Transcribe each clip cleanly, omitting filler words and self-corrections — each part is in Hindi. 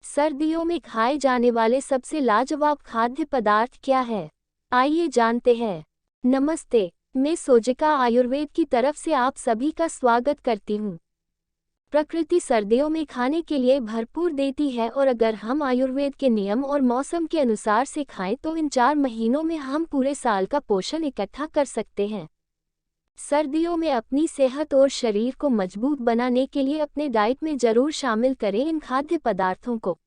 सर्दियों में खाए जाने वाले सबसे लाजवाब खाद्य पदार्थ क्या है? आइए जानते हैं। नमस्ते, मैं सोजिका आयुर्वेद की तरफ से आप सभी का स्वागत करती हूँ। प्रकृति सर्दियों में खाने के लिए भरपूर देती है और अगर हम आयुर्वेद के नियम और मौसम के अनुसार से खाएं तो इन 4 महीनों में हम पूरे साल का पोषण इकट्ठा कर सकते हैं। सर्दियों में अपनी सेहत और शरीर को मजबूत बनाने के लिए अपने डाइट में जरूर शामिल करें इन खाद्य पदार्थों को।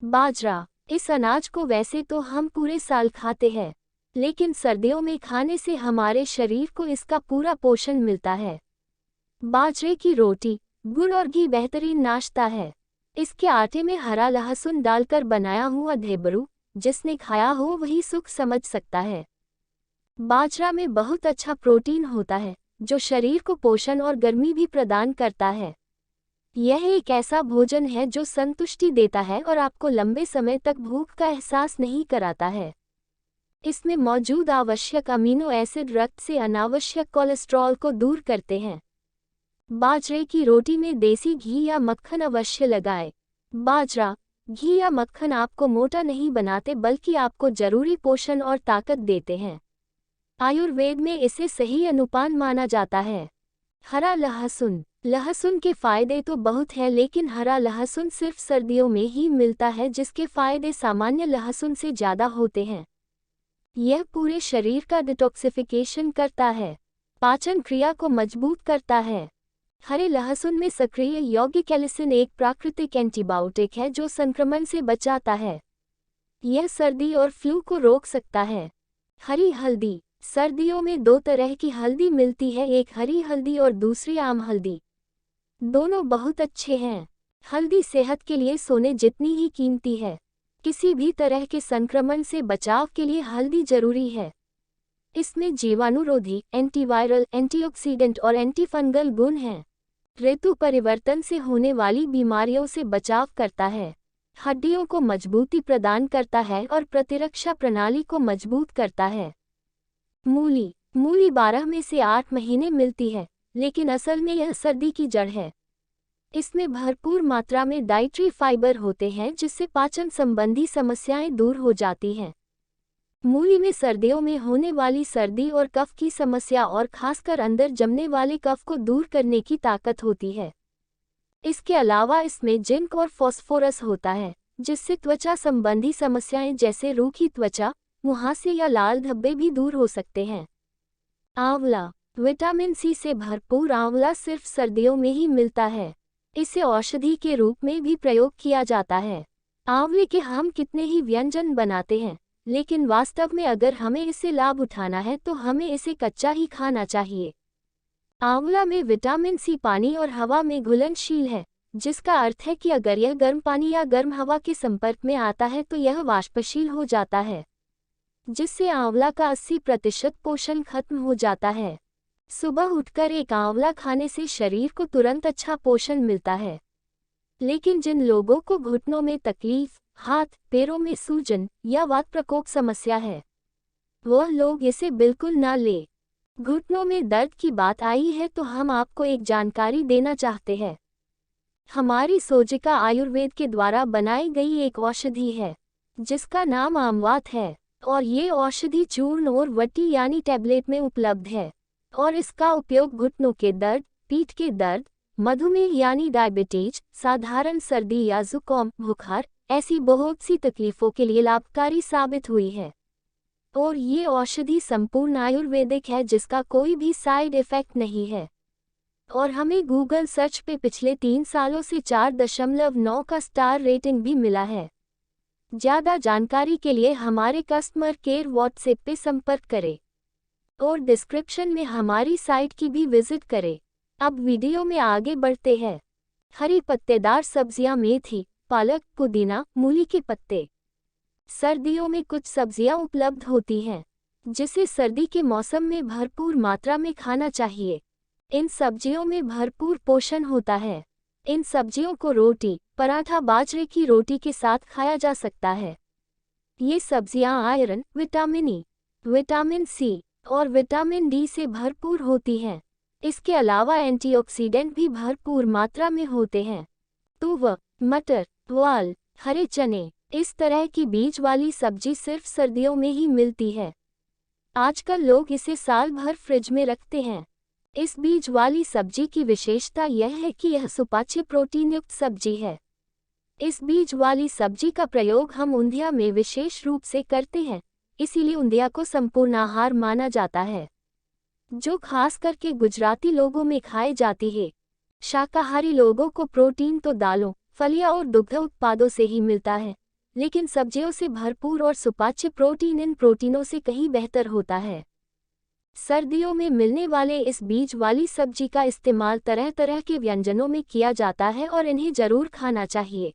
बाजरा। इस अनाज को वैसे तो हम पूरे साल खाते हैं, लेकिन सर्दियों में खाने से हमारे शरीर को इसका पूरा पोषण मिलता है। बाजरे की रोटी, गुड़ और घी बेहतरीन नाश्ता है। इसके आटे में हरा लहसुन डालकर बनाया हुआ ढेबरू, जिसने खाया हो वही सुख समझ सकता है। बाजरा में बहुत अच्छा प्रोटीन होता है, जो शरीर को पोषण और गर्मी भी प्रदान करता है। यह एक ऐसा भोजन है जो संतुष्टि देता है और आपको लंबे समय तक भूख का एहसास नहीं कराता है। इसमें मौजूद आवश्यक अमीनो एसिड रक्त से अनावश्यक कोलेस्ट्रॉल को दूर करते हैं। बाजरे की रोटी में देसी घी या मक्खन अवश्य लगाएं। बाजरा, घी या मक्खन आपको मोटा नहीं बनाते बल्कि आपको जरूरी पोषण और ताकत देते हैं। आयुर्वेद में इसे सही अनुपान माना जाता है। हरा लहसुन। लहसुन के फायदे तो बहुत हैं, लेकिन हरा लहसुन सिर्फ सर्दियों में ही मिलता है, जिसके फायदे सामान्य लहसुन से ज़्यादा होते हैं। यह पूरे शरीर का डिटॉक्सिफिकेशन करता है, पाचन क्रिया को मजबूत करता है। हरे लहसुन में सक्रिय यौगिक एलिसिन एक प्राकृतिक एंटीबायोटिक है जो संक्रमण से बचाता है। यह सर्दी और फ्लू को रोक सकता है। हरी हल्दी। सर्दियों में 2 तरह की हल्दी मिलती है, एक हरी हल्दी और दूसरी आम हल्दी। दोनों बहुत अच्छे हैं। हल्दी सेहत के लिए सोने जितनी ही कीमती है। किसी भी तरह के संक्रमण से बचाव के लिए हल्दी जरूरी है। इसमें जीवाणुरोधी, एंटीवायरल, एंटीऑक्सीडेंट और एंटीफंगल गुण हैं। ऋतु परिवर्तन से होने वाली बीमारियों से बचाव करता है, हड्डियों को मजबूती प्रदान करता है और प्रतिरक्षा प्रणाली को मजबूत करता है। मूली। मूली 12 में से 8 महीने मिलती है, लेकिन असल में यह सर्दी की जड़ है। इसमें भरपूर मात्रा में डाइटरी फाइबर होते हैं, जिससे पाचन संबंधी समस्याएं दूर हो जाती हैं। मूली में सर्दियों में होने वाली सर्दी और कफ की समस्या और खासकर अंदर जमने वाले कफ को दूर करने की ताकत होती है। इसके अलावा इसमें जिंक और फास्फोरस होता है, जिससे त्वचा संबंधी समस्याएं जैसे रूखी त्वचा, मुहासे या लाल धब्बे भी दूर हो सकते हैं। आंवला। विटामिन सी से भरपूर आंवला सिर्फ सर्दियों में ही मिलता है। इसे औषधि के रूप में भी प्रयोग किया जाता है। आंवले के हम कितने ही व्यंजन बनाते हैं, लेकिन वास्तव में अगर हमें इससे लाभ उठाना है तो हमें इसे कच्चा ही खाना चाहिए। आंवला में विटामिन सी पानी और हवा में घुलनशील है, जिसका अर्थ है कि अगर यह गर्म पानी या गर्म हवा के संपर्क में आता है तो यह वाष्पशील हो जाता है, जिससे आंवला का 80% पोषण खत्म हो जाता है। सुबह उठकर एक आंवला खाने से शरीर को तुरंत अच्छा पोषण मिलता है, लेकिन जिन लोगों को घुटनों में तकलीफ, हाथ पैरों में सूजन या वात प्रकोप समस्या है, वह लोग इसे बिल्कुल ना ले। घुटनों में दर्द की बात आई है तो हम आपको एक जानकारी देना चाहते हैं। हमारी सोजिका आयुर्वेद के द्वारा बनाई गई एक औषधि है, जिसका नाम आमवात है, और ये औषधि चूर्ण और वटी यानी टैबलेट में उपलब्ध है, और इसका उपयोग घुटनों के दर्द, पीठ के दर्द, मधुमेह यानी डायबिटीज, साधारण सर्दी या जुकाम, बुखार, ऐसी बहुत सी तकलीफों के लिए लाभकारी साबित हुई है। और ये औषधि संपूर्ण आयुर्वेदिक है, जिसका कोई भी साइड इफेक्ट नहीं है। और हमें गूगल सर्च पे पिछले 3 सालों से 4.9 का स्टार रेटिंग भी मिला है। ज़्यादा जानकारी के लिए हमारे कस्टमर केयर व्हाट्सएप पे संपर्क करें और डिस्क्रिप्शन में हमारी साइट की भी विजिट करें। अब वीडियो में आगे बढ़ते हैं। हरी पत्तेदार सब्जियां मेथी, पालक, पुदीना, मूली के पत्ते। सर्दियों में कुछ सब्जियां उपलब्ध होती हैं, जिसे सर्दी के मौसम में भरपूर मात्रा में खाना चाहिए। इन सब्जियों में भरपूर पोषण होता है। इन सब्जियों को रोटी, पराठा, बाजरे की रोटी के साथ खाया जा सकता है। ये सब्जियां iron, vitamin E, vitamin C और विटामिन डी से भरपूर होती हैं। इसके अलावा एंटीऑक्सीडेंट भी भरपूर मात्रा में होते हैं। तुअर, मटर, वाल, हरे चने, इस तरह की बीज वाली सब्जी सिर्फ सर्दियों में ही मिलती है। आजकल लोग इसे साल भर फ्रिज में रखते हैं। इस बीज वाली सब्जी की विशेषता यह है कि यह सुपाच्य प्रोटीन युक्त सब्जी है। इस बीज वाली सब्जी का प्रयोग हम ऊंधिया में विशेष रूप से करते हैं, इसीलिए ऊंधिया को संपूर्ण आहार माना जाता है, जो खास करके गुजराती लोगों में खाई जाती है। शाकाहारी लोगों को प्रोटीन तो दालों, फलियां और दुग्ध उत्पादों से ही मिलता है, लेकिन सब्जियों से भरपूर और सुपाच्य प्रोटीन इन प्रोटीनों से कहीं बेहतर होता है। सर्दियों में मिलने वाले इस बीज वाली सब्जी का इस्तेमाल तरह तरह के व्यंजनों में किया जाता है और इन्हें जरूर खाना चाहिए।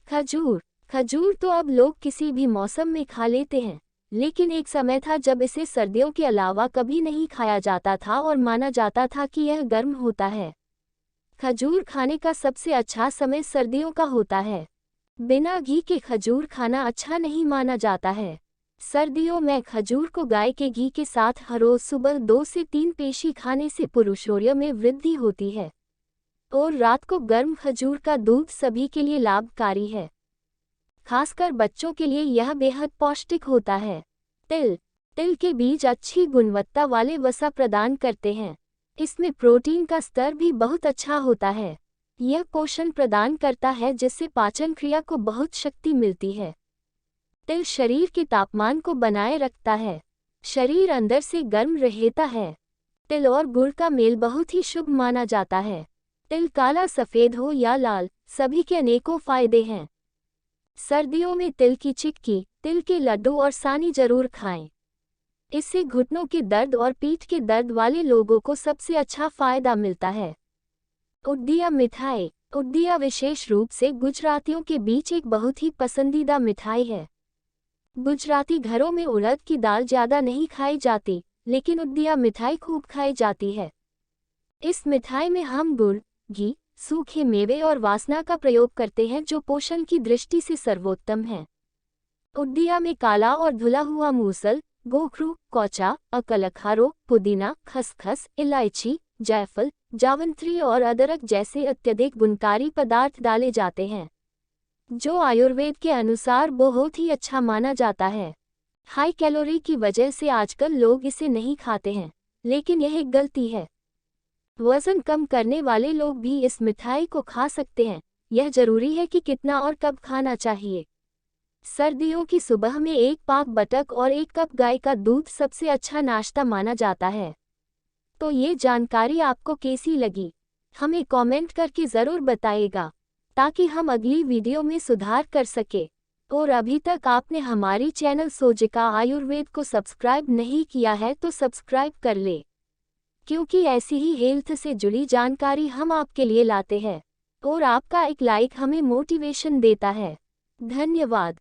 खजूर, खजूर तो अब लोग किसी भी मौसम में खा लेते हैं, लेकिन एक समय था जब इसे सर्दियों के अलावा कभी नहीं खाया जाता था और माना जाता था कि यह गर्म होता है। खजूर खाने का सबसे अच्छा समय सर्दियों का होता है। बिना घी के खजूर खाना अच्छा नहीं माना जाता है। सर्दियों में खजूर को गाय के घी के साथ हर रोज सुबह 2 से 3 पेशी खाने से पुरुषौर्य में वृद्धि होती है और रात को गर्म खजूर का दूध सभी के लिए लाभकारी है। खासकर बच्चों के लिए यह बेहद पौष्टिक होता है। तिल, तिल के बीज अच्छी गुणवत्ता वाले वसा प्रदान करते हैं। इसमें प्रोटीन का स्तर भी बहुत अच्छा होता है। यह पोषण प्रदान करता है जिससे पाचन क्रिया को बहुत शक्ति मिलती है। तिल शरीर के तापमान को बनाए रखता है, शरीर अंदर से गर्म रहता है। तिल और गुड़ का मेल बहुत ही शुभ माना जाता है। तिल काला, सफ़ेद हो या लाल, सभी के अनेकों फायदे हैं। सर्दियों में तिल की चिक्की, तिल के लड्डू और सानी जरूर खाएं। इससे घुटनों के दर्द और पीठ के दर्द वाले लोगों को सबसे अच्छा फायदा मिलता है। उड़दिया मिठाई, उड़दिया विशेष रूप से गुजरातियों के बीच एक बहुत ही पसंदीदा मिठाई है। गुजराती घरों में उड़द की दाल ज़्यादा नहीं खाई जाती, लेकिन उड़दिया मिठाई खूब खाई जाती है। इस मिठाई में हम गुड़, घी, सूखे मेवे और वासना का प्रयोग करते हैं जो पोषण की दृष्टि से सर्वोत्तम है। उड़दिया में काला और धुला हुआ मूसल, गोखरू, कौचा, अकलखारो, पुदीना, खसखस, इलायची, जायफल, जावित्री और अदरक जैसे अत्यधिक गुणकारी पदार्थ डाले जाते हैं, जो आयुर्वेद के अनुसार बहुत ही अच्छा माना जाता है। हाई कैलोरी की वजह से आजकल लोग इसे नहीं खाते हैं, लेकिन यह एक गलती है। वजन कम करने वाले लोग भी इस मिठाई को खा सकते हैं। यह जरूरी है कि कितना और कब खाना चाहिए। सर्दियों की सुबह में 1 पाव बटक और 1 कप गाय का दूध सबसे अच्छा नाश्ता माना जाता है। तो ये जानकारी आपको कैसी लगी, हमें कमेंट करके ज़रूर बताइएगा, ताकि हम अगली वीडियो में सुधार कर सके। और अभी तक आपने हमारी चैनल सोजिका आयुर्वेद को सब्सक्राइब नहीं किया है तो सब्सक्राइब कर ले, क्योंकि ऐसी ही हेल्थ से जुड़ी जानकारी हम आपके लिए लाते हैं और आपका एक लाइक हमें मोटिवेशन देता है। धन्यवाद।